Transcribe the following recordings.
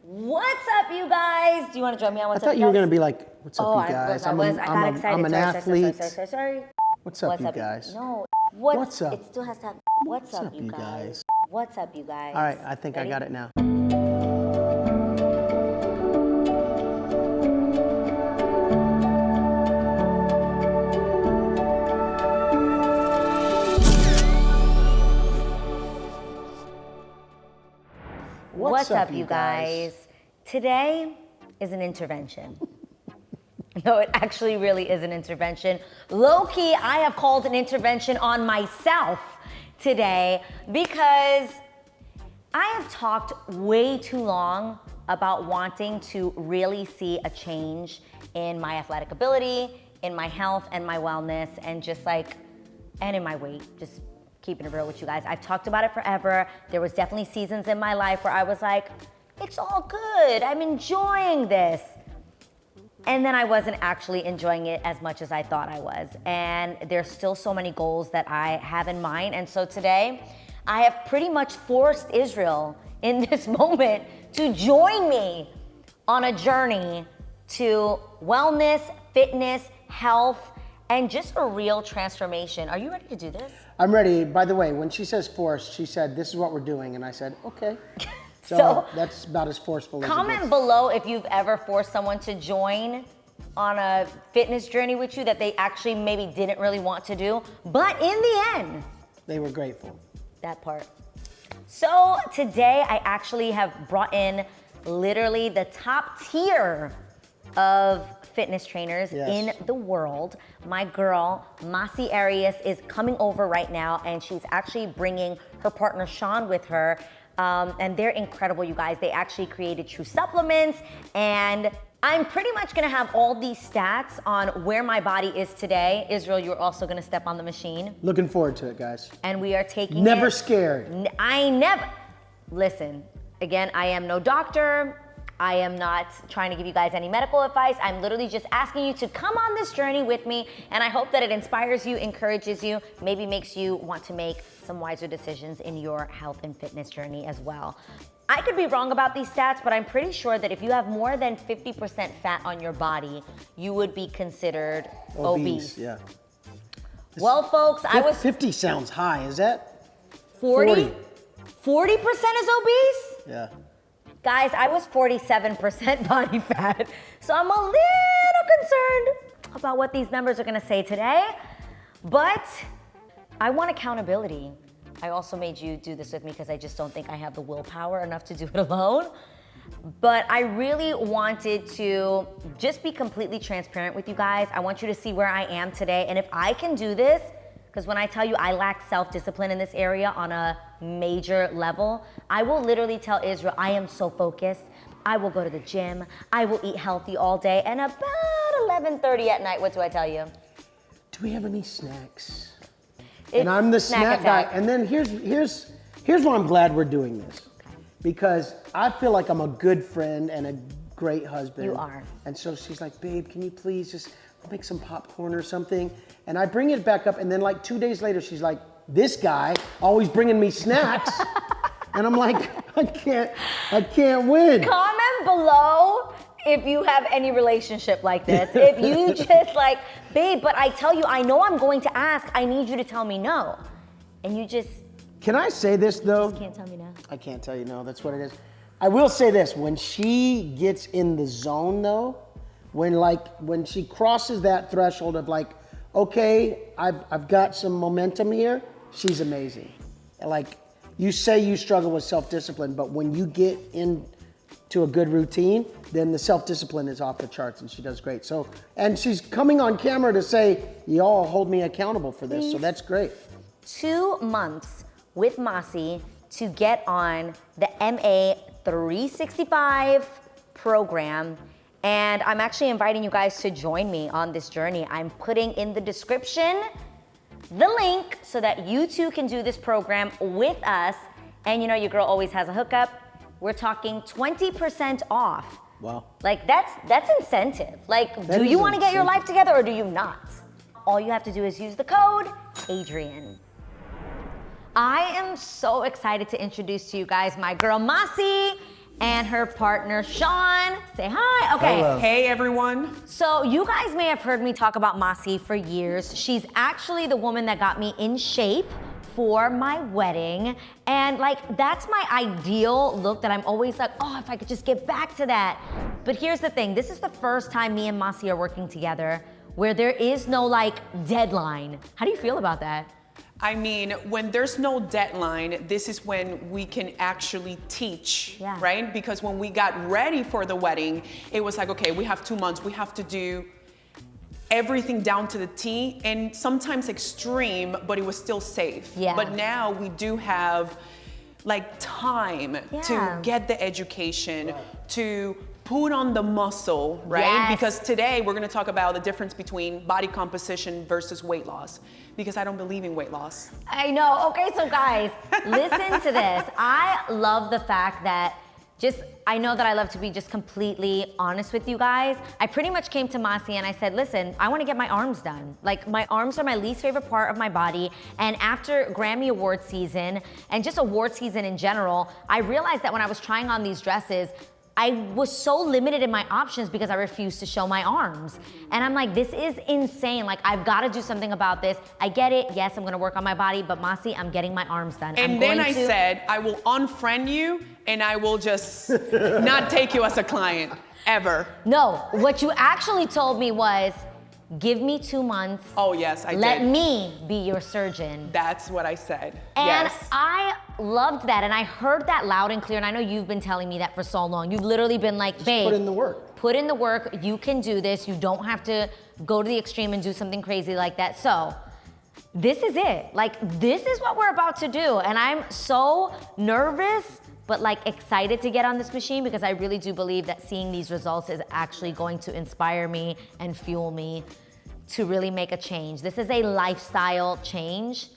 What's up, you guys? Do you want to join me on What's Up, I thought you were going to be like, what's up, you guys? I got excited. I'm an athlete. Sorry. What's up, you guys? No. What's up? It still has to have, what's up, you guys? What's up, you guys? All right, I think Ready? I got it now. What's up, you guys? Today is an intervention. No, it actually really is an intervention. Low-key, I have called an intervention on myself today because I have talked way too long about wanting to really see a change in my athletic ability, in my health and my wellness, and and in my weight, just keeping it real with you guys. I've talked about it forever. There was definitely seasons in my life where I was like, it's all good, I'm enjoying this. And then I wasn't actually enjoying it as much as I thought I was. And there's still so many goals that I have in mind. And so today, I have pretty much forced Israel in this moment to join me on a journey to wellness, fitness, health, and just a real transformation. Are you ready to do this? I'm ready. By the way, when she says forced, she said, this is what we're doing. And I said, okay. So that's about as forceful as it comment gets. below if you've ever forced someone to join on a fitness journey with you that they actually maybe didn't really want to do. But in the end, they were grateful. That part. So today I actually have brought in literally the top tier of fitness trainers in the world. My girl, Massy Arias, is coming over right now, and she's actually bringing her partner Sean with her. And they're incredible, you guys. They actually created Tru Supplements, and I'm pretty much gonna have all these stats on where my body is today. Israel, you're also gonna step on the machine. Looking forward to it, guys. And we are taking Never scared. Listen, again, I am no doctor. I am not trying to give you guys any medical advice. I'm literally just asking you to come on this journey with me, and I hope that it inspires you, encourages you, maybe makes you want to make some wiser decisions in your health and fitness journey as well. I could be wrong about these stats, but I'm pretty sure that if you have more than 50% fat on your body, you would be considered obese. Yeah. Well, folks, I was 50 sounds high. Is that 40? 40% is obese? Yeah. Guys, I was 47% body fat, so I'm a little concerned about what these numbers are gonna say today, but I want accountability. I also made you do this with me because I just don't think I have the willpower enough to do it alone. But I really wanted to just be completely transparent with you guys. I want you to see where I am today, and if I can do this, because when I tell you I lack self-discipline in this area on a major level, I will literally tell Israel, I am so focused. I will go to the gym. I will eat healthy all day. And about 11:30 at night, what do I tell you? Do we have any snacks? It's and I'm the snack guy. attack. And then here's why I'm glad we're doing this. Because I feel like I'm a good friend and a great husband. You are. And so she's like, babe, can you please just make some popcorn or something? And I bring it back up, and then like 2 days later, she's like, this guy always bringing me snacks. And I'm like, I can't win. Comment below if you have any relationship like this. If you just like, babe, but I tell you, I know I'm going to ask, I need you to tell me no. And you just... Can I say this though? You just can't tell me no. I can't tell you no, that's what it is. I will say this, when she gets in the zone though, when she crosses that threshold of like, okay, I've got some momentum here, she's amazing. Like, you say you struggle with self-discipline, but when you get into a good routine, then the self-discipline is off the charts, and she does great. So, and she's coming on camera to say, y'all hold me accountable for this, so that's great. 2 months with Mossy to get on the MA 365 program. And I'm actually inviting you guys to join me on this journey. I'm putting in the description the link so that you too can do this program with us. And you know, your girl always has a hookup. We're talking 20% off. Wow. Like that's incentive. Like, do you want to get your life together or do you not? All you have to do is use the code Adrian. I am so excited to introduce to you guys my girl Mossy and her partner, Sean. Say hi. Okay. Hello. Hey everyone. So you guys may have heard me talk about Mossy for years. She's actually the woman that got me in shape for my wedding. And like, that's my ideal look that I'm always like, oh, if I could just get back to that. But here's the thing, this is the first time me and Mossy are working together where there is no like deadline. How do you feel about that? I mean, when there's no deadline, this is when we can actually teach, Yeah. right? Because when we got ready for the wedding, it was like, okay, we have 2 months, we have to do everything down to the T, and sometimes extreme, but it was still safe. Yeah. But now we do have like time to Yeah. get the education, to put on the muscle, right? Yes. Because today we're gonna talk about the difference between body composition versus weight loss, because I don't believe in weight loss. I know. Okay, so guys, listen to this. I love the fact that I know that I love to be just completely honest with you guys. I pretty much came to Mossy and I said, listen, I want to get my arms done. Like, my arms are my least favorite part of my body. And after Grammy Award season and just award season in general, I realized that when I was trying on these dresses, I was so limited in my options because I refused to show my arms. And I'm like, this is insane. Like, I've got to do something about this. I get it. Yes, I'm going to work on my body, but Mossy, I'm getting my arms done. And then I said, I will unfriend you and I will just not take you as a client, ever. No, what you actually told me was, give me 2 months. Oh yes, I Let did. me be your surgeon. That's what I said, And yes. I loved that, and I heard that loud and clear, and I know you've been telling me that for so long. You've literally been like, babe, Put in the work. put in the work, you can do this, you don't have to go to the extreme and do something crazy like that. So, this is it. Like, this is what we're about to do, and I'm so nervous, but like excited to get on this machine because I really do believe that seeing these results is actually going to inspire me and fuel me to really make a change. This is a lifestyle change.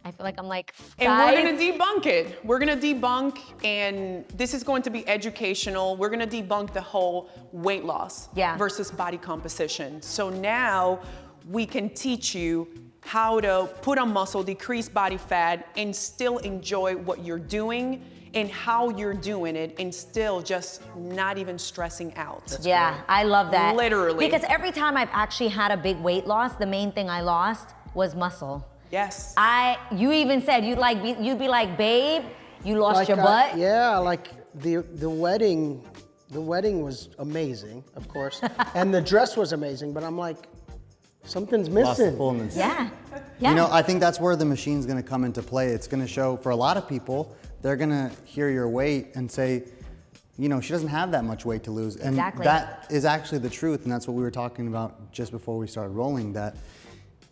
I feel like I'm like, And guys, we're gonna debunk it. We're gonna debunk, and this is going to be educational. We're gonna debunk the whole weight loss versus body composition. So now we can teach you how to put on muscle, decrease body fat, and still enjoy what you're doing and how you're doing it, and still just not even stressing out. yeah, I love that. Literally. Because every time I've actually had a big weight loss, the main thing I lost was muscle. Yes. You even said you'd be like, babe, you lost your butt. Yeah, like the wedding was amazing, of course, and the dress was amazing. But I'm like, something's Lost the missing. fullness. Yeah. Yeah. You know, I think that's where the machine's gonna come into play. It's gonna show, for a lot of people, they're gonna hear your weight and say, you know, she doesn't have that much weight to lose. And Exactly. that is actually the truth, and that's what we were talking about just before we started rolling, that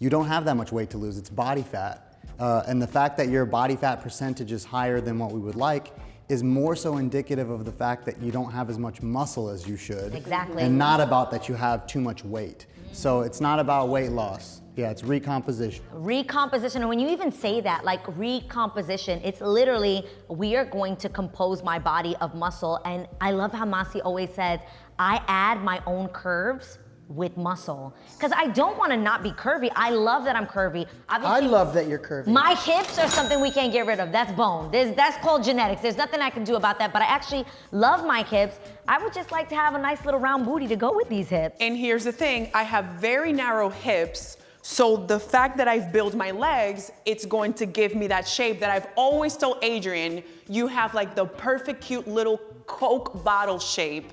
you don't have that much weight to lose, it's body fat. And the fact that your body fat percentage is higher than what we would like is more so indicative of the fact that you don't have as much muscle as you should. Exactly. And not about that you have too much weight. So it's not about weight loss. Yeah, it's recomposition. Recomposition, and when you even say that, like recomposition, it's literally, we are going to compose my body of muscle. And I love how Mossy always says, I add my own curves with muscle. Because I don't want to not be curvy. I love that I'm curvy. I Obviously, love that you're curvy. my hips are something we can't get rid of. That's bone. That's called genetics. There's nothing I can do about that, but I actually love my hips. I would just like to have a nice little round booty to go with these hips. And here's the thing, I have very narrow hips, so the fact that I've built my legs, it's going to give me that shape that I've always told Adrian, you have like the perfect cute little Coke bottle shape,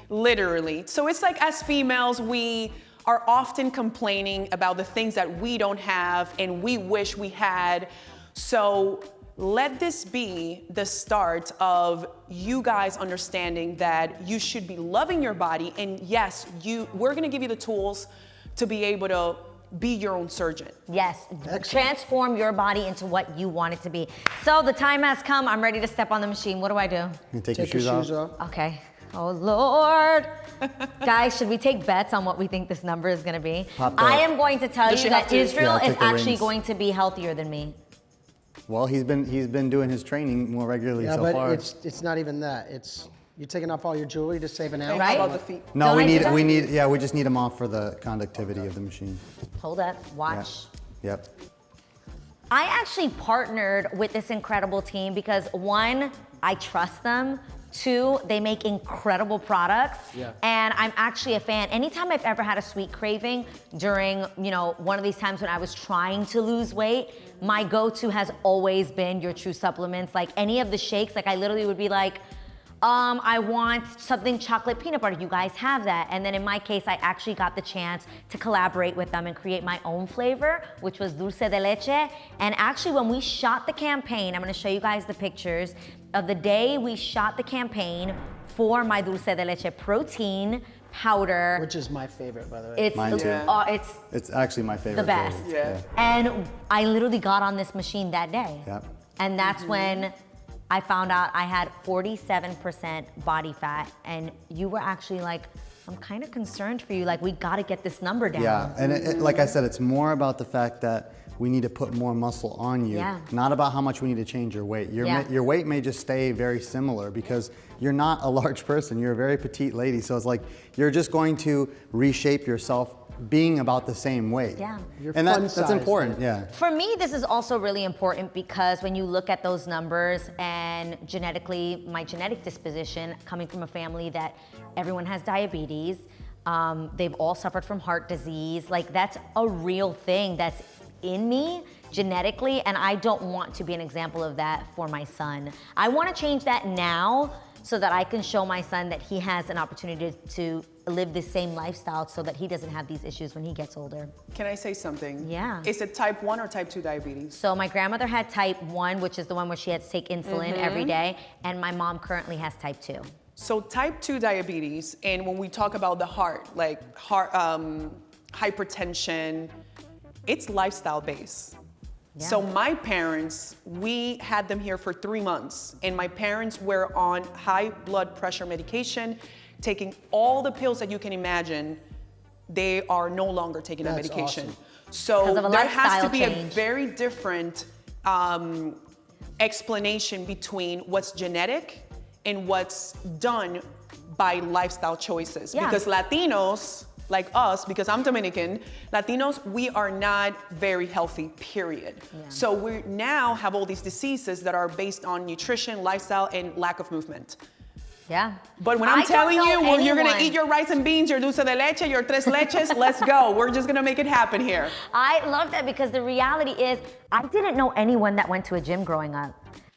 literally. So it's like, as females, we are often complaining about the things that we don't have and we wish we had. So let this be the start of you guys understanding that you should be loving your body, and yes, we're gonna give you the tools to be able to be your own surgeon. Yes, Excellent. transform your body into what you want it to be. So the time has come, I'm ready to step on the machine. What do I do? You take Take your your shoes off. Okay. Oh Lord. Guys, should we take bets on what we think this number is gonna be? Pop that. I am going to tell Does you she have that to- Israel Yeah, is take the actually rings. going to be healthier than me. Well, he's been doing his training more regularly Yeah, so but far. it's not even that. It's you're taking off all your jewelry to save an ounce. Right? How about the feet? No, Don't we I do need, that? we just need him off for the conductivity of the machine. Hold up, watch. Yep. I actually partnered with this incredible team because one, I trust them. Two, they make incredible products. Yeah. And I'm actually a fan. Anytime I've ever had a sweet craving during, one of these times when I was trying to lose weight, my go-to has always been your Tru Supplements. Like any of the shakes, like I literally would be like, I want something chocolate peanut butter. You guys have that. And then in my case, I actually got the chance to collaborate with them and create my own flavor, which was Dulce de Leche. And actually when we shot the campaign, I'm gonna show you guys the pictures of the day we shot the campaign for my Dulce de Leche Protein powder. Which is my favorite, by the way. It's Mine too. It's actually my favorite. the best. flavor. Yeah. And I literally got on this machine that day. Yep. And that's when I found out I had 47% body fat, and you were actually like, I'm kind of concerned for you. Like, we got to get this number down. Yeah, and like I said, it's more about the fact that we need to put more muscle on you, not about how much we need to change your weight. Your weight may just stay very similar because you're not a large person. You're a very petite lady, so it's like you're just going to reshape yourself being about the same weight. Yeah. And that's important, yeah. For me, this is also really important because when you look at those numbers and genetically, my genetic disposition, coming from a family that everyone has diabetes, they've all suffered from heart disease, like that's a real thing that's in me genetically, and I don't want to be an example of that for my son. I want to change that now so that I can show my son that he has an opportunity to live the same lifestyle so that he doesn't have these issues when he gets older. Can I say something? Yeah. Is it type 1 or type 2 diabetes? So my grandmother had type 1, which is the one where she had to take insulin every day, and my mom currently has type 2. So type 2 diabetes, and when we talk about the heart, like hypertension, it's lifestyle based. Yeah. So my parents, we had them here for 3 months, and my parents were on high blood pressure medication, taking all the pills that you can imagine. They are no longer taking that That's medication. awesome. So there has to be change. a very different explanation between what's genetic and what's done by lifestyle choices. Yeah. Because Latinos, like us, because I'm Dominican, Latinos, we are not very healthy, period. Yeah. So we now have all these diseases that are based on nutrition, lifestyle, and lack of movement. Yeah. But when I I'm don't telling know you, when you're gonna anyone- eat your rice and beans, your dulce de leche, your tres leches, let's go. We're just gonna make it happen here. I love that because the reality is I didn't know anyone that went to a gym growing up.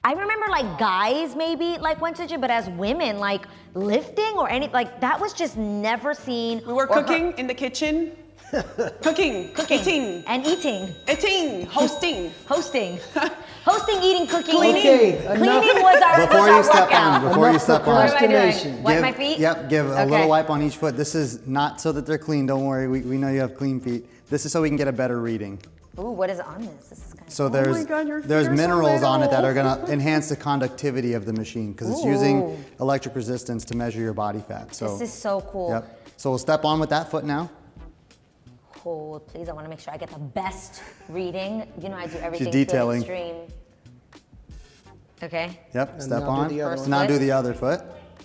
I remember like guys maybe like went to gym, but as women, like lifting or any, like that was just never seen. We were cooking in the kitchen. Cooking, eating, and eating, hosting. hosting, eating, cooking, Cleaning. cleaning. Okay, Cleaning was our Before you step workout. on, before you Enough step on. What am I doing? procrastination. Wipe my feet? Yep, give a Okay. little wipe on each foot. This is not so that they're clean, don't worry. We know you have clean feet. This is so we can get a better reading. Ooh, what is on this? This is kind of So my God, your feet there's are so minerals on it that little. are gonna enhance the conductivity of the machine because it's Ooh. using electric resistance to measure your body fat. So, This is so cool. Yep. So we'll step on with that foot now. Hold, please. I want to make sure I get the best reading. You know, I do everything detailing. to the extreme. Okay. Yep, And step now do on. the other one. Now do Foot. the other foot.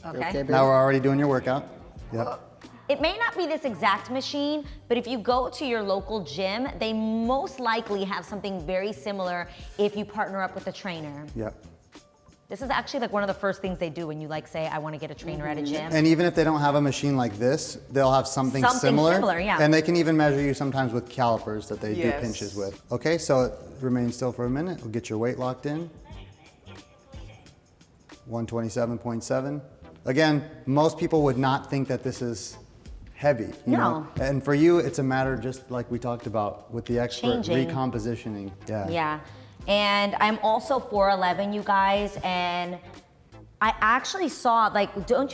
Okay. baby? Now we're already doing your workout. Yep. It may not be this exact machine, but if you go to your local gym, they most likely have something very similar if you partner up with a trainer. Yep. This is actually like one of the first things they do when you like say, I want to get a trainer at a gym. And even if they don't have a machine like this, they'll have something similar. Yeah. And they can even measure you sometimes with calipers that they do Yes. pinches with. Okay, so remain still for a minute. We'll get your weight locked in. 127.7. Again, most people would not think that this is heavy, you know? And for you, it's a matter just like we talked about with the expert Changing. recompositioning. Yeah. Yeah. And I'm also 4'11", you guys, and I actually saw, like,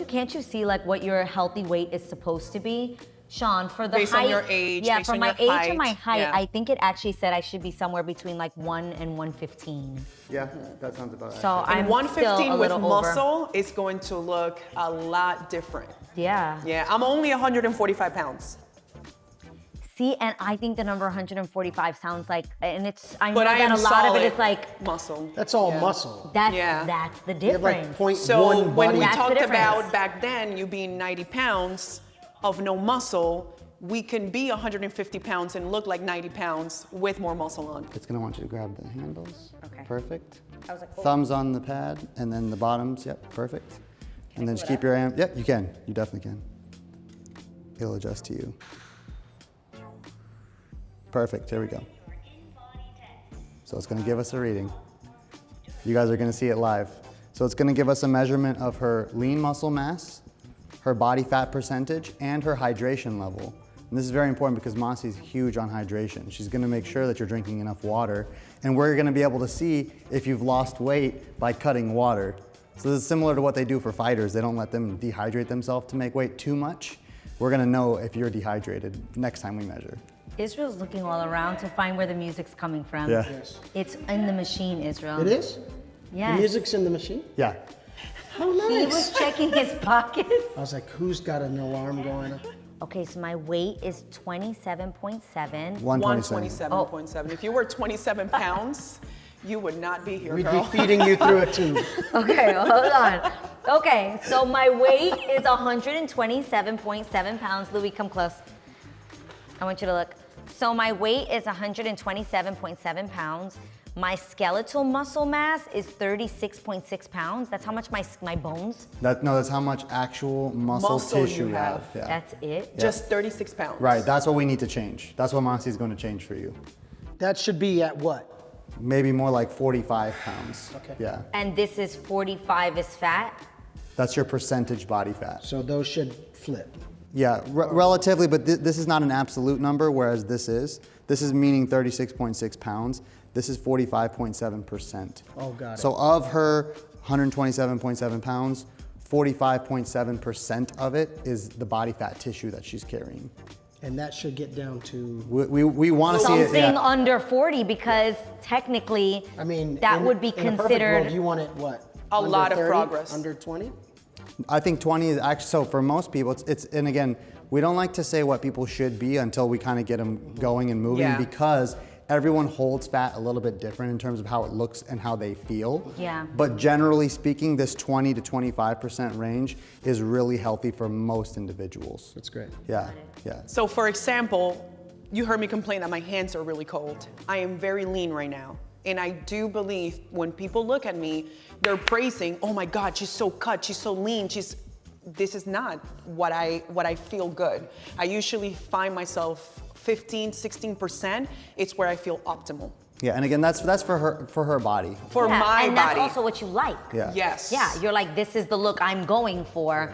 can't you see like what your healthy weight is supposed to be? Sean, for the Based height. on your age, Yeah, based for on my your age height, and my height, yeah. I think it actually said I should be somewhere between like 1 and 115. Yeah, that sounds about So right. I'm And 115 still a with little over. muscle is going to look a lot different. Yeah. Yeah, I'm only 145 pounds. See, and I think the number 145 sounds like, and it's, I know But I that am a lot of it solid is like, muscle. That's all Yeah. muscle. that's Yeah. the You have like difference. 0.1 So when body. we That's the talked difference. about back then, you being 90 pounds of no muscle, we can be 150 pounds and look like 90 pounds with more muscle on. It's gonna want you to grab the handles. Okay. Perfect. I was like, oh. Thumbs on the pad and then the bottoms. Yep, perfect. And then just keep your hand, yep, you can, you definitely can. It'll adjust to you. Perfect, here we go. So it's gonna give us a reading. You guys are gonna see it live. So it's gonna give us a measurement of her lean muscle mass, her body fat percentage, and her hydration level. And this is very important because Mossy's huge on hydration. She's gonna make sure that you're drinking enough water, and we're gonna be able to see if you've lost weight by cutting water. So this is similar to what they do for fighters. They don't let them dehydrate themselves to make weight too much. We're gonna know if you're dehydrated next time we measure. Israel's looking all around to find where the music's coming from. Yeah. Yes. It's in the machine, Israel. It is? Yes. The music's in the machine? Yeah. How nice. He was checking his pockets. I was like, who's got an alarm going on? Okay, so my weight is 27.7. 127.7. If you were 27 pounds, you would not be here, We'd girl. be feeding you through a tube. Okay, hold on. Okay, so my weight is 127.7 pounds. Louis, come close. I want you to look. So my weight is 127.7 pounds. My skeletal muscle mass is 36.6 pounds. That's how much my bones. That's how much actual muscle tissue you have. Yeah. That's it. Just 36 pounds. Right, that's what we need to change. That's what Mossy's going to change for you. That should be at what? Maybe more like 45 pounds. Okay. Yeah, And this is 45 is fat. that's your percentage body fat. So those should flip. Yeah, relatively, but this is not an absolute number, whereas this is. This is meaning 36.6 pounds. This is 45.7%. Oh, got it. So of her 127.7 pounds, 45.7% of it is the body fat tissue that she's carrying. And that should get down to, We want to see it. Something Yeah. under 40 because technically I mean, that would be in a perfect considered. world, you want it what? A Under lot of 30? progress. Under 20? I think 20 is actually, so for most people, it's and again, we don't like to say what people should be until we kind of get them going and moving Yeah. because everyone holds fat a little bit different in terms of how it looks and how they feel. Yeah. But generally speaking, this 20 to 25% range is really healthy for most individuals. That's great. Yeah, yeah. So for example, you heard me complain that my hands are really cold. I am very lean right now. And I do believe when people look at me, they're praising, oh my God, she's so cut, she's so lean, this is not what I feel good. I usually find myself 15, 16%, it's where I feel optimal. Yeah, and again, that's for her body. For Yeah, my and body. that's also what you like. Yeah. Yes. Yeah, you're like, this is the look I'm going for.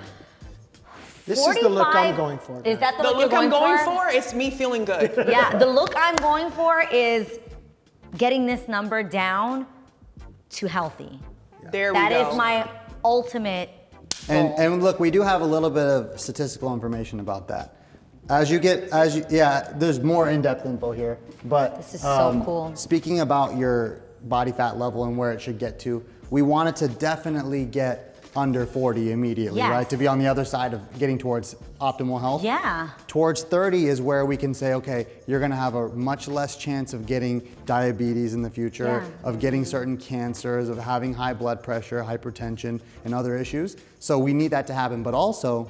This is the look I'm 45 going for. Is that the, The look look I'm you're going for, it's me feeling good. Yeah, the look I'm going for is getting this number down to healthy. There we That go. is my ultimate goal. And look, we do have a little bit of statistical information about that. There's more in-depth info here. But This is so cool. Speaking about your body fat level and where it should get to, we want it to definitely get under 40 immediately, Yes. right? To be on the other side of getting towards optimal health. Yeah. Towards 30 is where we can say, okay, you're gonna have a much less chance of getting diabetes in the future, Yeah. of getting certain cancers, of having high blood pressure, hypertension, and other issues. So we need that to happen, but also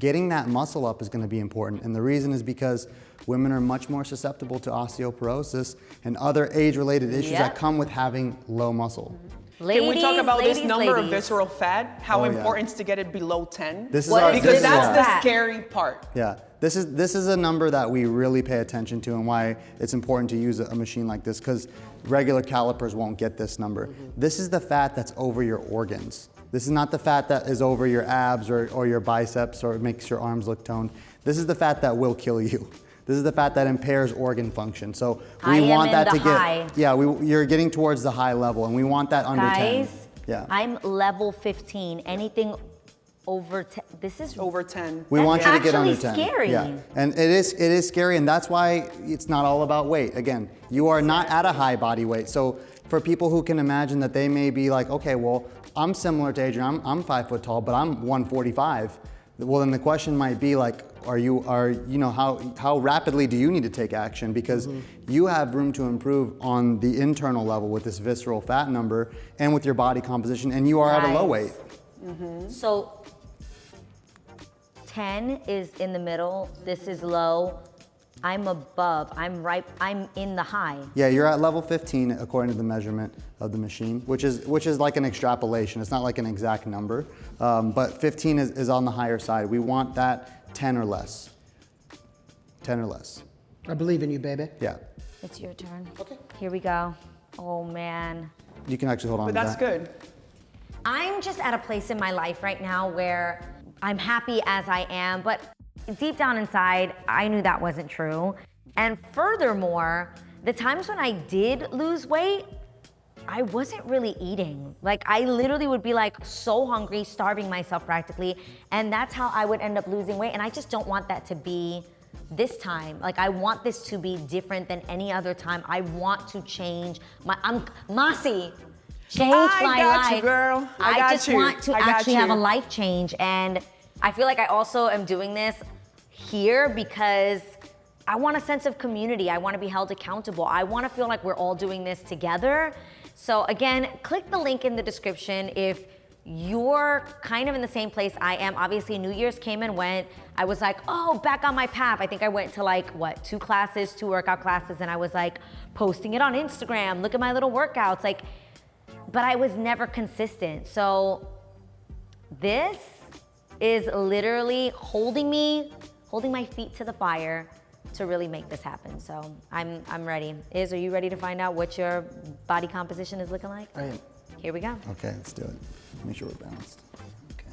getting that muscle up is gonna be important. And the reason is because women are much more susceptible to osteoporosis and other age-related issues Yep. that come with having low muscle. Ladies, Can we talk about this ladies, number of ladies. visceral fat? How Oh, yeah. important to get it below 10? This is What our, is Because this is- that's yeah. the fat? scary part. Yeah, this is a number that we really pay attention to and why it's important to use a machine like this because regular calipers won't get this number. This is the fat that's over your organs. This is not the fat that is over your abs or your biceps or makes your arms look toned. This is the fat that will kill you. This is the fat that impairs organ function. So we I am want in that the to get, high. yeah, you're getting towards the high level and we want that under 10. Guys, Yeah. I'm level 15. Anything over 10, this is Over 10. We want you That's to get under actually 10. scary. Yeah. And it is scary, and that's why it's not all about weight. Again, you are not at a high body weight. So for people who can imagine that they may be like, okay, well, I'm similar to Adrian, I'm 5 foot tall, but I'm 145. Well, then the question might be like, how rapidly do you need to take action? Because you have room to improve on the internal level with this visceral fat number and with your body composition, and you are at a low weight. So 10 is in the middle. This is low. I'm above. I'm in the high. Yeah, you're at level 15 according to the measurement of the machine, which is like an extrapolation. It's not like an exact number, but 15 is on the higher side. We want that 10 or less. 10 or less. I believe in you, baby. Yeah. It's your turn. Okay. Here we go. Oh man. You can actually hold on But to that's that. good. I'm just at a place in my life right now where I'm happy as I am, but deep down inside, I knew that wasn't true. And furthermore, the times when I did lose weight, I wasn't really eating. Like, I literally would be like so hungry, starving myself practically, and that's how I would end up losing weight. And I just don't want that to be this time. Like, I want this to be different than any other time. I want to change I'm Mossy. Change I my got life. you, girl. I I got just you. want to I got actually have a you. life change, and I feel like I also am doing this here because I want a sense of community. I want to be held accountable. I want to feel like we're all doing this together. So again, click the link in the description if you're kind of in the same place I am. Obviously, New Year's came and went. I was like, oh, back on my path. I think I went to like, what, 2 workout classes, and I was like posting it on Instagram. Look at my little workouts. Like, but I was never consistent. So this is literally holding my feet to the fire to really make this happen. So I'm ready. Are you ready to find out what your body composition is looking like? I am. Here we go. Okay, let's do it. Make sure we're balanced. Okay.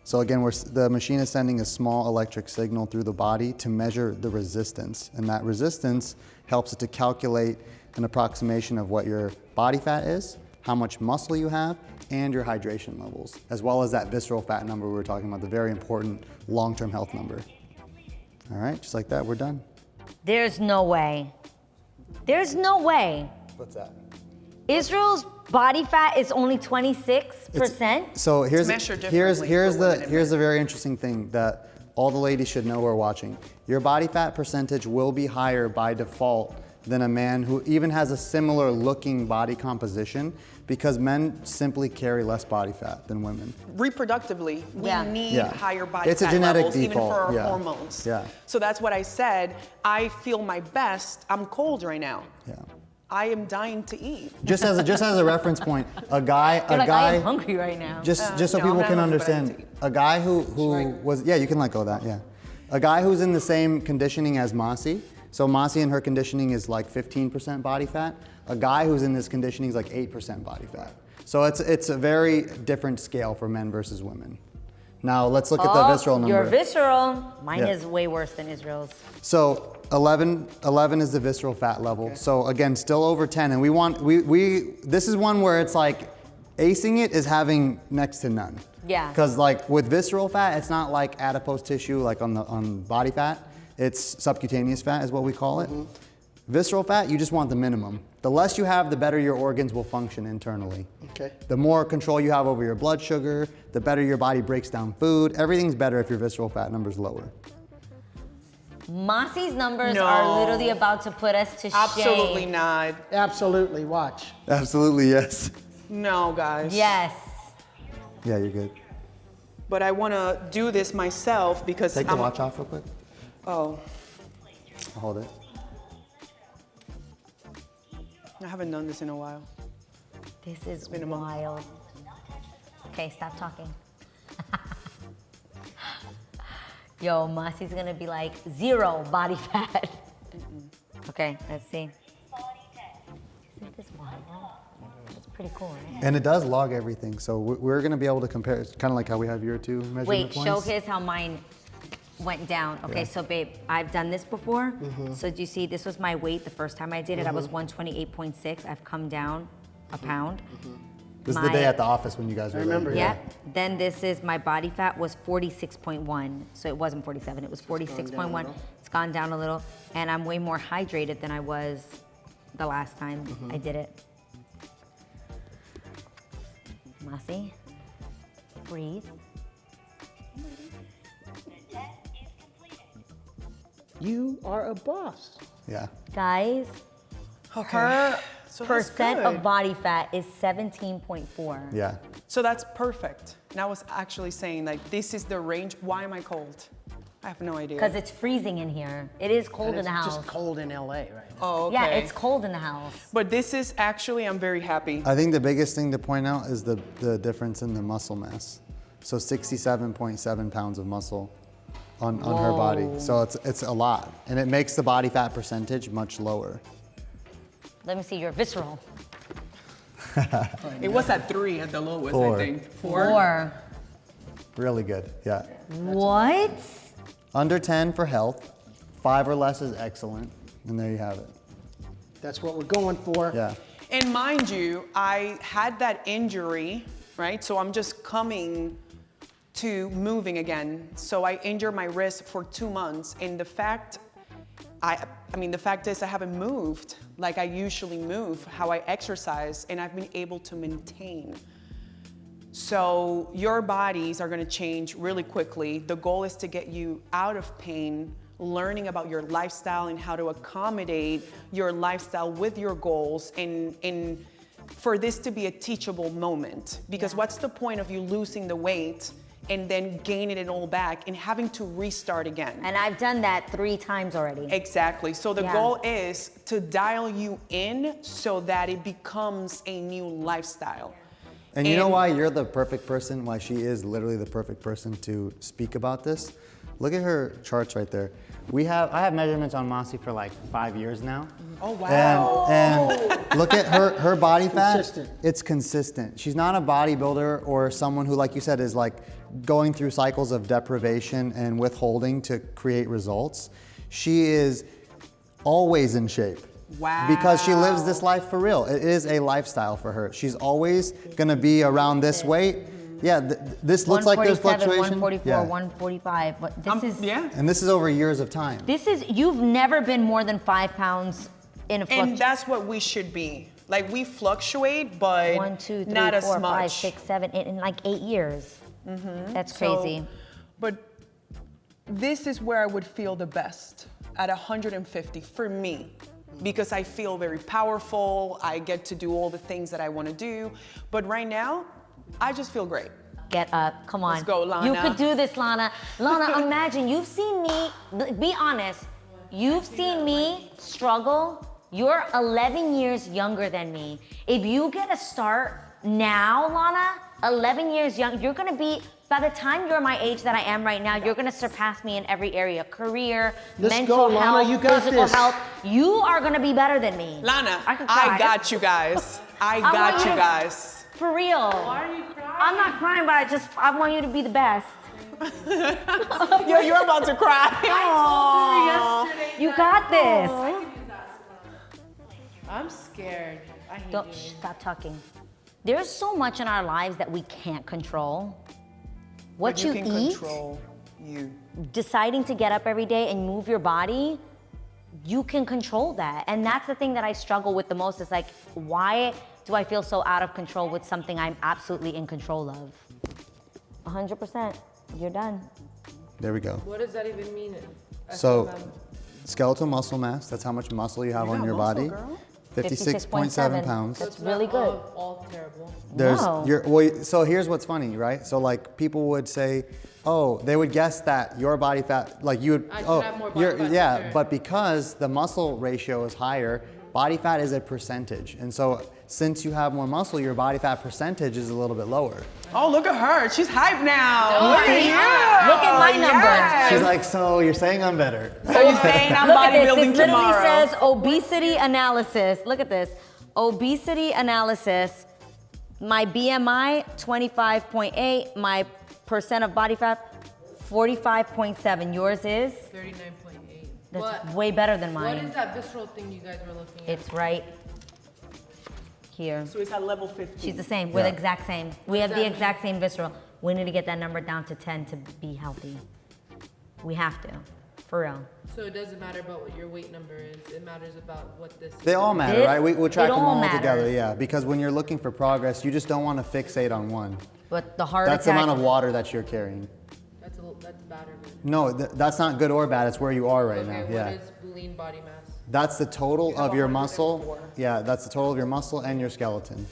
So again, the machine is sending a small electric signal through the body to measure the resistance. And that resistance helps it to calculate an approximation of what your body fat is, how much muscle you have, and your hydration levels, as well as that visceral fat number we were talking about, the very important long-term health number. All right, just like that, we're done. There's no way. There's no way. What's that? Israel's body fat is only 26%. So here's measured here's differently for women and the very interesting thing that all the ladies should know who are watching. Your body fat percentage will be higher by default than a man who even has a similar looking body composition, because men simply carry less body fat than women. Reproductively, we Yeah. need Yeah. higher body It's a fat genetic levels, even default, for our yeah. hormones. Yeah. So that's what I said. I feel my best. I'm cold right now. Yeah. I am dying to eat. Just as a reference point, a guy You're like, I am hungry right now. just so no, people I'm can not hungry, but I need understand, to eat. a guy who was, yeah, you can let go of that, yeah. A guy who's in the same conditioning as Mossy, so Mossy in her conditioning is like 15% body fat. A guy who's in this conditioning is like 8% body fat. So it's a very different scale for men versus women. Now let's look at the visceral number. Your visceral. Mine Yeah. is way worse than Israel's. So 11 is the visceral fat level. Okay. So again, still over 10, and this is one where it's like acing it is having next to none. Yeah. Because like with visceral fat, it's not like adipose tissue like on body fat. It's subcutaneous fat is what we call it. Mm-hmm. Visceral fat, you just want the minimum. The less you have, the better your organs will function internally. Okay. The more control you have over your blood sugar, the better your body breaks down food. Everything's better if your visceral fat number's lower. Mossy's numbers No. are literally about to put us to shame. Absolutely not. Absolutely. Watch. Absolutely, yes. No, guys. Yes. Yeah, you're good. But I want to do this myself because Take the watch off real quick. Oh, I'll hold it. I haven't done this in a while. This is been a month. wild. Okay, stop talking. Yo, Mossy's gonna be like 0 body fat. Okay, let's see. Isn't this wild? It's pretty cool, right? And it does log everything, so we're going to be able to compare. It's kind of like how we have your 2 measurement Wait, points. show his how mine went down. Okay, Yeah. so babe, I've done this before. So do you see, this was my weight the first time I did it. I was 128.6. I've come down a pound. This is the day at the office when you guys were remember, there. Yep. Then this is my body fat was 46.1. So it wasn't 47, it was 46.1. It's gone down a little. And I'm way more hydrated than I was the last time I did it. Mossy, breathe. You are a boss. Yeah. Guys, her So that's percent good. of body fat is 17.4. Yeah. So that's perfect. And I was actually saying, like, this is the range. Why am I cold? I have no idea. Because it's freezing in here. It is cold in And the it's house. just cold in LA right now. Oh, okay. Yeah, it's cold in the house. But this is actually, I'm very happy. I think the biggest thing to point out is the difference in the muscle mass. So 67.7 pounds of muscle on her body. So it's a lot. And it makes the body fat percentage much lower. Let me see your visceral. It was at 3 at the lowest, 4. I think. 4. Really good, yeah. What? Under 10 for health, 5 or less is excellent, and there you have it. That's what we're going for. Yeah. And mind you, I had that injury, right? So I'm just coming to moving again. So I injured my wrist for 2 months. And the fact is I haven't moved like I usually move, how I exercise, and I've been able to maintain. So your bodies are gonna change really quickly. The goal is to get you out of pain, learning about your lifestyle and how to accommodate your lifestyle with your goals, and for this to be a teachable moment. Because what's the point of you losing the weight and then gaining it all back and having to restart again? And I've done that 3 times already. Exactly. So the goal is to dial you in so that it becomes a new lifestyle. And you know why you're the perfect person, why she is literally the perfect person to speak about this? Look at her charts right there. I have measurements on Mossy for like 5 years now. Oh, wow. And look at her body fat. Consistent. It's consistent. She's not a bodybuilder or someone who, like you said, is like going through cycles of deprivation and withholding to create results. She is always in shape. Wow. Because she lives this life for real. It is a lifestyle for her. She's always gonna be around this weight. Yeah, this looks like there's fluctuation. 144, Yeah. 145, but this is, And this is over years of time. you've never been more than 5 pounds in a And fluctuation. that's what we should be. Like, we fluctuate, but 1, 2, 3, not 4, as 5, much. 6, 7, in like 8 years. That's crazy. But this is where I would feel the best, at 150 for me. Because I feel very powerful, I get to do all the things that I want to do. But right now, I just feel great. Get up, come on. Let's go, Lana. You could do this, Lana. Lana, imagine, you've seen me, be honest, you've seen me struggle. You're 11 years younger than me. If you get a start now, Lana, 11 years young, you're gonna be, by the time you're my age that I am right now, you're gonna surpass me in every area. Career, Let's mental go, Lana, health, you got physical this. health. You are gonna be better than me. Lana, I could cry. I got you guys. I want got you to- guys. For real. Why are you crying? I'm not crying, but I want you to be the best. You're about to cry. Aw. Yesterday You that- got this. I can use that tomorrow. I'm scared. I hate Don't you. stop talking. There's so much in our lives that we can't control. What But you can eat, control you. deciding to get up every day and move your body, you can control that. And that's the thing that I struggle with the most is like, why do I feel so out of control with something I'm absolutely in control of? 100%, you're done. There we go. What does that even mean? So, SMM? skeletal muscle mass, that's how much muscle you have You on got your muscle, body. girl. 56.7 pounds. So That's it's really not good. All terrible. There's No. so here's what's funny, right? So like people would say, oh, they would guess that your body fat, like you would, I should oh, have more body fat for yeah, sure. but because the muscle ratio is higher, body fat is a percentage. And so since you have more muscle, your body fat percentage is a little bit lower. Oh, look at her. She's hyped now. Look at you. Look at my numbers. She's like, so you're saying I'm better. So you're saying I'm Look at this. bodybuilding This literally tomorrow. says obesity analysis. Look at this. Obesity analysis. My BMI 25.8. My percent of body fat 45.7. Yours is? 39.8. That's What- way better than What mine. is that visceral thing you guys were looking at? It's right here. So it's at level 15. She's the same. We're the Yeah. exact same. We have does the that exact same visceral. We need to get that number down to 10 to be healthy. We have to, for real. So it doesn't matter about what your weight number is. It matters about what this They all matter, This- right? We'll track it them all all together, matters. yeah. Because when you're looking for progress, you just don't want to fixate on one. But the heart That's the attack. amount of water that you're carrying. That's bad or good. No, that's not good or bad. It's where you are right Okay, now. what Yeah. is lean body mass? That's the total of your muscle. 104. Yeah, that's the total of your muscle and your skeleton.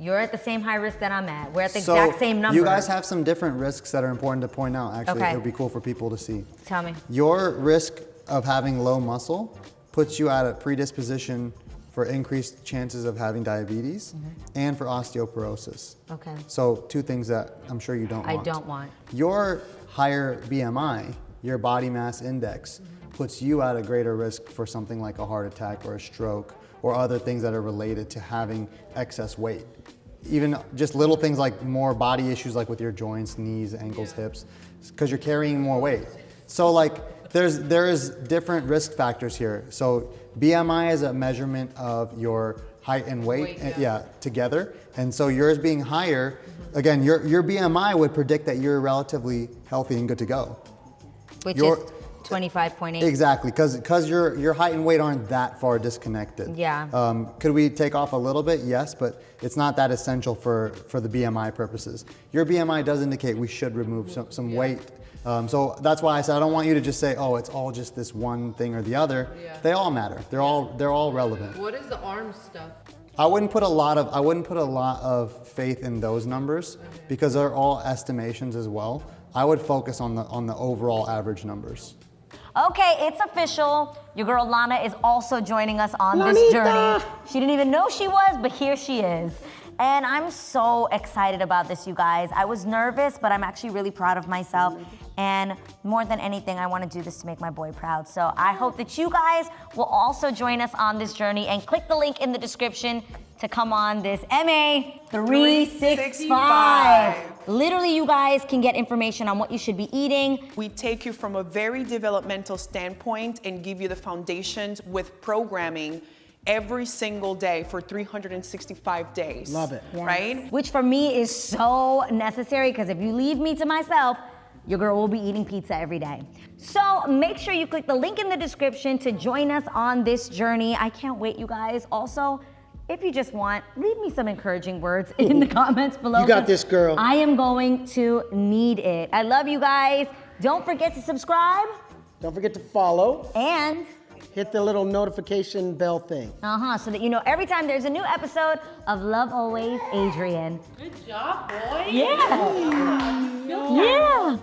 You're at the same high risk that I'm at. We're at the So exact same number. you guys have some different risks that are important to point out. Actually, Okay. it would be cool for people to see. Tell me. Your risk of having low muscle puts you at a predisposition for increased chances of having diabetes and for osteoporosis. Okay. So two things that I'm sure you don't want. I don't want. Your higher BMI, your body mass index, puts you at a greater risk for something like a heart attack or a stroke or other things that are related to having excess weight. Even just little things like more body issues like with your joints, knees, ankles, hips, because you're carrying more weight. So like there is different risk factors here. So BMI is a measurement of your height and weight, together. And so yours being higher, again, your BMI would predict that you're relatively healthy and good to go. Which is 25.8. Exactly, because your height and weight aren't that far disconnected. Yeah. Could we take off a little bit? Yes, but it's not that essential for the BMI purposes. Your BMI does indicate we should remove some weight. So that's why I said I don't want you to just say, oh, it's all just this one thing or the other. Yeah. They all matter. They're all relevant. What is the arm stuff? I wouldn't put a lot of faith in those numbers because they're all estimations as well. I would focus on the overall average numbers. Okay, it's official. Your girl Lana is also joining us on this journey. She didn't even know she was, but here she is. And I'm so excited about this, you guys. I was nervous, but I'm actually really proud of myself. And more than anything, I want to do this to make my boy proud. So I hope that you guys will also join us on this journey and click the link in the description to come on this MA 365. Literally, you guys can get information on what you should be eating. We take you from a very developmental standpoint and give you the foundations with programming every single day for 365 days. Love it. Yes. Right? Which for me is so necessary because if you leave me to myself, your girl will be eating pizza every day. So make sure you click the link in the description to join us on this journey. I can't wait, you guys. Also, if you just want, leave me some encouraging words in the comments below. You got this, girl. I am going to need it. I love you guys. Don't forget to subscribe Don't forget to follow. and Hit the little notification bell thing. so that you know every time there's a new episode of Love Always Adrian. Good job, boy. Yeah. Yeah.